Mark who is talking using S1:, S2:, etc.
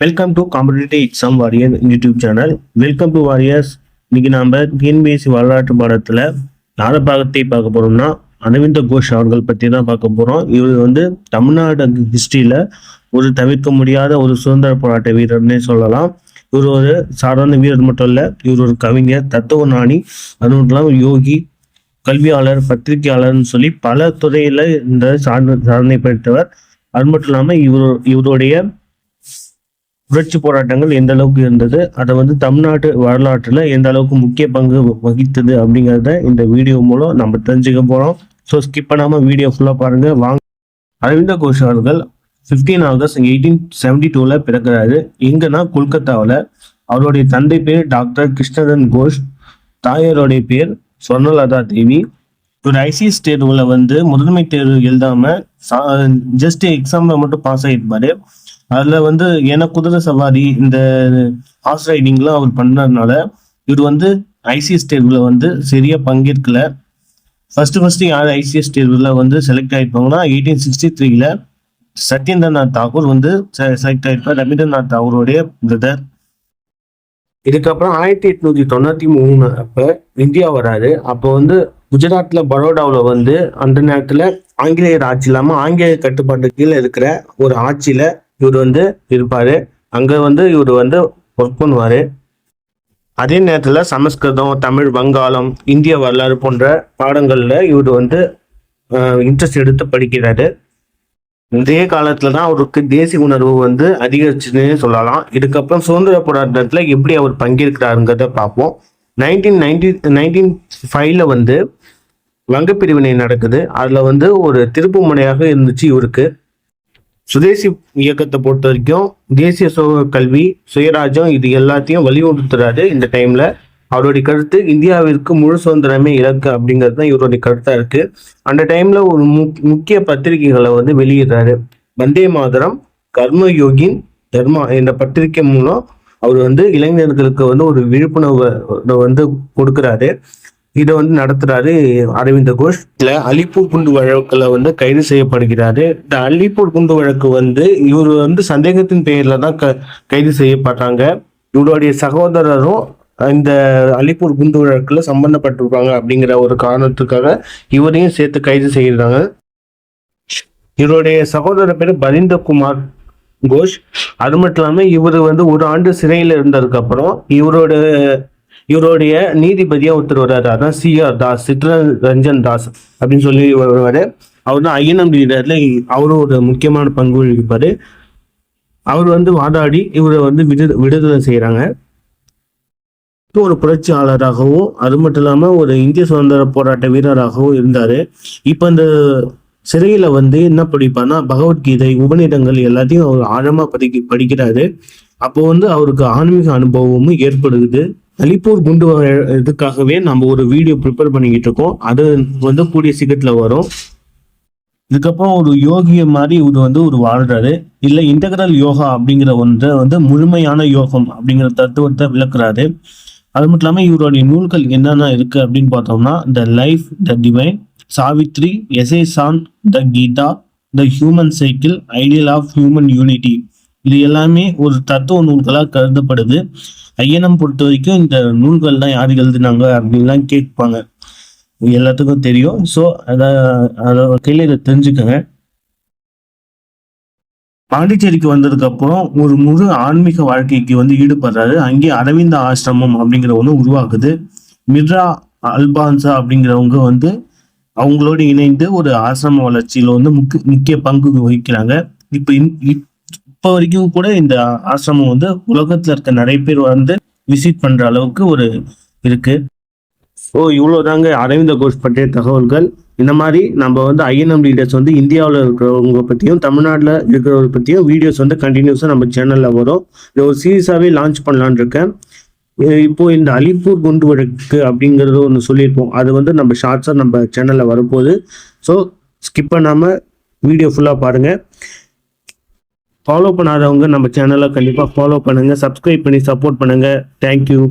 S1: Welcome to competitive exam warrior YouTube channel. Welcome to warriors. இன்னைக்கு நாம TNPSC வரலாற்று பாடத்துல யார பாகத்தை பார்க்க போறோம்னா அரவிந்த கோஷ் அவர்கள் பத்தி தான் பார்க்க போறோம். இவர் வந்து தமிழ்நாடு ஹிஸ்டரியில ஒரு தவிர்க்க முடியாத ஒரு சுதந்திர போராட்ட வீரர்னே சொல்லலாம். இவர் ஒரு சாதாரண வீரர் மட்டும் இல்ல, இவர் ஒரு கவிஞர், தத்துவ ஞானி, அது மட்டும் இல்லாமல் யோகி, கல்வியாளர், பத்திரிகையாளர்னு சொல்லி பல துறையில இந்த சாதனை பெற்றவர். அது மட்டும் இல்லாம இவருடைய புரட்சி போராட்டங்கள் எந்த அளவுக்கு இருந்தது, அதை வந்து தமிழ்நாட்டு வரலாற்றுல எந்த அளவுக்கு முக்கிய பங்கு வகித்தது அப்படிங்கிறத இந்த வீடியோ மூலம் நம்ம தெரிஞ்சுக்க போறோம். ஸோ ஸ்கிப் பண்ணாம வீடியோ ஃபுல்லா பாருங்க வாங்க. அரவிந்த கோஷ் அவர்கள் 15 ஆகஸ்ட் 1872 பிறக்கிறாரு. எங்கன்னா கொல்கத்தாவில். அவருடைய தந்தை பேர் டாக்டர் கிருஷ்ணரன் கோஷ், தாயாருடைய பேர் சொர்ணலதா தேவி. ஒரு ஐசிஎஸ் தேர்வுல வந்து முதன்மை தேர்வு எழுதாம ஜஸ்ட் எக்ஸாம்ல மட்டும் பாஸ் ஆகிருப்பாரு. அதுல வந்து ஏன்னா குதிரை சவாரி, இந்த ஹார்ஸ் ரைடிங்லாம் அவர் பண்ணதுனால இவர் வந்து ஐசிஎஸ் தேர்வுல வந்து சரியா பங்கேற்கல. ஃபர்ஸ்ட் யார் ஐசிஎஸ் தேர்வுல வந்து செலக்ட் ஆயிருப்பாங்கன்னா 1863 சத்யேந்திரநாத் தாகூர் வந்து செலக்ட் ஆயிருப்பார், ரவீந்திரநாத் தாகூருடைய பிரதர். இதுக்கப்புறம் 1893 அப்ப இந்தியா வராது. அப்போ வந்து குஜராத்ல பரோடாவில் வந்து அந்த நேரத்துல ஆங்கிலேயர் ஆட்சி இல்லாம ஆங்கிலேயர் கட்டுப்பாட்டு கீழே இருக்கிற ஒரு ஆட்சியில இவர் வந்து இருப்பாரு. அங்க வந்து இவர் வந்து ஒர்க் பண்ணுவாரு. அதே நேரத்துல சமஸ்கிருதம், தமிழ், வங்காளம், இந்திய வரலாறு போன்ற பாடங்கள்ல இவர் வந்து இன்ட்ரெஸ்ட் எடுத்து படிக்கிறாரு. இதே காலத்துல தான் அவருக்கு தேசிய உணர்வு வந்து அதிகரிச்சுன்னு சொல்லலாம். இதுக்கப்புறம் சுதந்திர போராட்டத்துல எப்படி அவர் பங்கேற்கிறாருங்கிறத பார்ப்போம். 1905 வந்து வங்க பிரிவினை நடக்குது. அதுல வந்து ஒரு திருப்பு முனையாக இருந்துச்சு இவருக்கு. சுதேசி இயக்கத்தை பொறுத்த வரைக்கும் தேசிய கல்வி, சுயராஜ்யம், இது எல்லாத்தையும் வலியுறுத்துறாரு. இந்த டைம்ல அவருடைய கருத்து இந்தியாவிற்கு முழு சுதந்திரமே இலக்கு அப்படிங்கிறது தான் இவருடைய கருத்தா இருக்கு. அந்த டைம்ல ஒரு முக்கிய பத்திரிகைகளை வந்து வெளியிடுறாரு. வந்தே மாதரம், கர்மயோகின், தர்மா என்ற பத்திரிகை மூலம் அவர் வந்து இளைஞர்களுக்கு வந்து ஒரு விழிப்புணர்வை வந்து கொடுக்குறாரு. இதை வந்து நடத்துறாரு அரவிந்த கோஷ். இதுல அலிப்பூர் குண்டு வழக்குல வந்து கைது செய்யப்படுகிறாரு. இந்த அலிப்பூர் குண்டு வழக்கு வந்து இவர் வந்து சந்தேகத்தின் பெயர்ல தான் கைது செய்யப்படுறாங்க. இவருடைய சகோதரரும் இந்த அலிப்பூர் குண்டு வழக்குல சம்பந்தப்பட்டிருப்பாங்க அப்படிங்கிற ஒரு காரணத்துக்காக இவரையும் சேர்த்து கைது செய்யறாங்க. இவருடைய சகோதரர் பேரு பரீந்தர் குமார் கோஷ். அது மட்டும் இல்லாம இவர் வந்து ஒரு ஆண்டு சிறையில் இருந்ததுக்கு அப்புறம் இவருடைய நீதிபதியா ஒருத்தர் வர்றாரு. அதான் சிஆர் தாஸ், சித்ரரஞ்சன் தாஸ் அப்படின்னு சொல்லி வருவாரு. அவர் தான் ஐஎன்எம் லீடர்ல அவரும் ஒரு முக்கியமான பங்கு வகிப்பாரு. அவர் வந்து வாதாடி இவரை வந்து விடுதலை செய்யறாங்க. ஒரு புரட்சியாளராகவும் அது மட்டும் இல்லாம ஒரு இந்திய சுதந்திர போராட்ட வீரராகவும் இருந்தாரு. இப்ப இந்த சிறையில வந்து என்ன படிப்பார்னா பகவத்கீதை, உபநிடங்கள் எல்லாத்தையும் அவர் ஆழமா படிக்கிறாரு. அப்போ வந்து அவருக்கு ஆன்மீக அனுபவமும் ஏற்படுது. அலிப்பூர் குண்டு இதுக்காகவே நம்ம ஒரு வீடியோ ப்ரிப்பேர் பண்ணிக்கிட்டு இருக்கோம். அது வந்து கூடிய சீக்கிரத்துல வரும். இதுக்கப்புறம் ஒரு யோகிய மாதிரி இவர் வந்து ஒரு வாழ்றாரு. இல்ல இன்டெகிரல் யோகா அப்படிங்கிற ஒன்றை வந்து முழுமையான யோகம் அப்படிங்கிற தத்துவத்தை விளக்குறாரு. அது மட்டும் இல்லாம இவருடைய நூல்கள் என்னென்ன இருக்கு அப்படின்னு பார்த்தோம்னா the life, the divine, Savitri, essays on the Gita, the human cycle, ideal of human unity, இது எல்லாமே ஒரு தத்துவ நூல்களாக கருதப்படுது. ஐயனம் பொறுத்த வரைக்கும் இந்த நூல்கள்லாம் யார் எழுதினாங்க அப்படின்லாம் கேட்பாங்க, எல்லாத்துக்கும் தெரியும். ஸோ அதை கையில இதை தெரிஞ்சுக்கங்க. பாண்டிச்சேரிக்கு வந்ததுக்கு அப்புறம் ஒரு முழு ஆன்மீக வாழ்க்கைக்கு வந்து ஈடுபடுறாரு. அங்கே அரவிந்த ஆசிரமம் அப்படிங்கிற ஒன்று உருவாக்குது. மிர்ரா அல்பான்சா அப்படிங்கிறவங்க வந்து அவங்களோடு இணைந்து ஒரு ஆசிரம வளர்ச்சியில வந்து முக்கிய பங்கு வகிக்கிறாங்க. இப்போ வரைக்கும் கூட இந்த ஆசிரமம் வந்து உலகத்துல இருக்க நிறைய பேர் வந்து விசிட் பண்ற அளவுக்கு ஒரு இருக்கு. ஸோ இவ்வளவுதாங்க அரவிந்த கோஷ் பற்றிய தகவல்கள். இந்த மாதிரி நம்ம வந்து ஐஎன்எம் லீடர்ஸ் வந்து இந்தியாவில் இருக்கிறவங்க பற்றியும் தமிழ்நாட்டில் இருக்கிறவங்க பற்றியும் வீடியோஸ் வந்து கண்டினியூஸாக நம்ம சேனலில் வரும். இது ஒரு சீரியஸாகவே லான்ச் பண்ணலான் இருக்கேன். இப்போ இந்த அலிப்பூர் குண்டு வழக்கு அப்படிங்கிறது ஒன்று சொல்லியிருப்போம், அது வந்து நம்ம ஷார்ட்ஸாக நம்ம சேனலில் வரப்போகுது. ஸோ ஸ்கிப் பண்ணாமல் வீடியோ ஃபுல்லாக பாருங்கள். ஃபாலோ பண்ணாதவங்க நம்ம சேனலை கண்டிப்பாக ஃபாலோ பண்ணுங்கள், சப்ஸ்கிரைப் பண்ணி சப்போர்ட் பண்ணுங்கள். தேங்க்யூ.